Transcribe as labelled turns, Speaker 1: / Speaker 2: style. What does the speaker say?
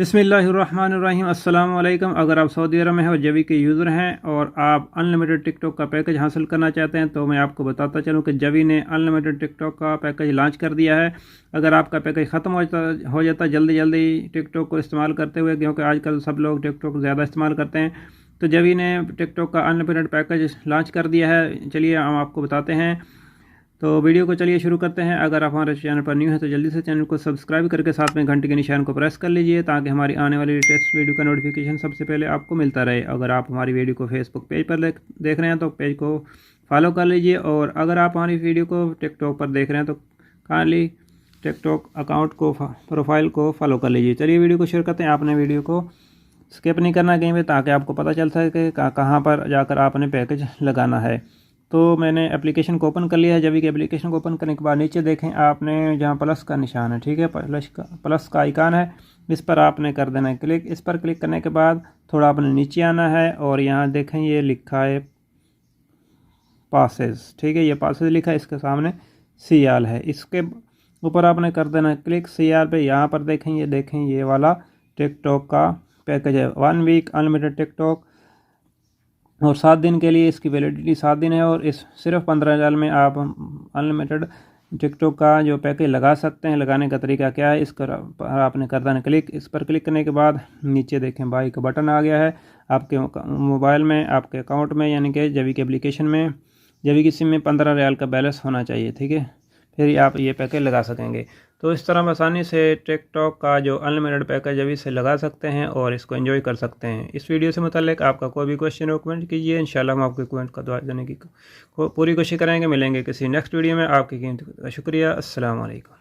Speaker 1: बिस्मिल्लाहिर्रहमानिर्रहीम। अस्सलाम वालेकुम। अगर आप सऊदी अरब में हैं और जवी के यूज़र हैं और आप अनलिमिटेड टिकटॉक का पैकेज हासिल करना चाहते हैं तो मैं आपको बताता चलूं कि जवी ने अनलिमिटेड टिकटॉक का पैकेज लॉन्च कर दिया है। अगर आपका पैकेज ख़त्म हो जाता जल्दी जल्दी टिकटॉक को इस्तेमाल करते हुए, क्योंकि आजकल सब लोग टिकटॉक ज़्यादा इस्तेमाल करते हैं, तो जवी ने टिकटॉक का अनलिमिटेड पैकेज लॉन्च कर दिया है। चलिए हम आपको बताते हैं। तो वीडियो को चलिए शुरू करते हैं। अगर आप हमारे चैनल पर न्यू हैं तो जल्दी से चैनल को सब्सक्राइब करके साथ में घंटे के निशान को प्रेस कर लीजिए, ताकि हमारी आने वाली लेटेस्ट वीडियो का नोटिफिकेशन सबसे पहले आपको मिलता रहे। अगर आप हमारी वीडियो को फेसबुक पेज पर देख रहे हैं तो पेज को फॉलो कर लीजिए, और अगर आप हमारी वीडियो को टिकटॉक पर देख रहे हैं तो काइंडली टिकटॉक अकाउंट को प्रोफाइल को फॉलो कर लीजिए। चलिए वीडियो को शुरू करते हैं। आपने वीडियो को स्किप नहीं करना कहीं भी, ताकि आपको पता चल सके कहाँ पर जाकर आपने पैकेज लगाना है। तो मैंने एप्लीकेशन को ओपन कर लिया है। जभी के एप्लीकेशन को ओपन करने के बाद नीचे देखें आपने जहाँ प्लस का निशान है, ठीक है, प्लस का आइकान है, इस पर आपने कर देना है क्लिक। इस पर क्लिक करने के बाद थोड़ा आपने नीचे आना है और यहाँ देखें ये लिखा है पासेस, ठीक है, ये पासेस लिखा है, इसके सामने सीआल है, इसके ऊपर आपने कर देना है क्लिक सीआल पे। यहाँ पर देखें ये वाला टिकटॉक का पैकेज है, 1 वीक अनलिमिटेड टिकटॉक, और 7 दिन के लिए इसकी वैलिडिटी 7 दिन है, और इस सिर्फ 15 हज़ार में आप अनलिमिटेड टिकटॉक का जो पैकेज लगा सकते हैं। लगाने का तरीका क्या है, इस पर आपने कर देना क्लिक। इस पर क्लिक करने के बाद नीचे देखें बाई का बटन आ गया है आपके मोबाइल में, आपके अकाउंट में, यानी कि जवी के एप्लीकेशन में, जवी की सिम में 15 रियाल का बैलेंस होना चाहिए, ठीक है, फिर आप ये पैकेज लगा सकेंगे। तो इस तरह आसानी से टिकटॉक का जो अनलिमिटेड पैकेज अभी से लगा सकते हैं और इसको एंजॉय कर सकते हैं। इस वीडियो से मुताल्लिक आपका कोई भी क्वेश्चन हो कमेंट कीजिए, इंशाल्लाह हम आपके कमेंट का जवाब देने की पूरी कोशिश करेंगे। मिलेंगे किसी नेक्स्ट वीडियो में। आपकी कीमत का शुक्रिया। अस्सलाम वालेकुम।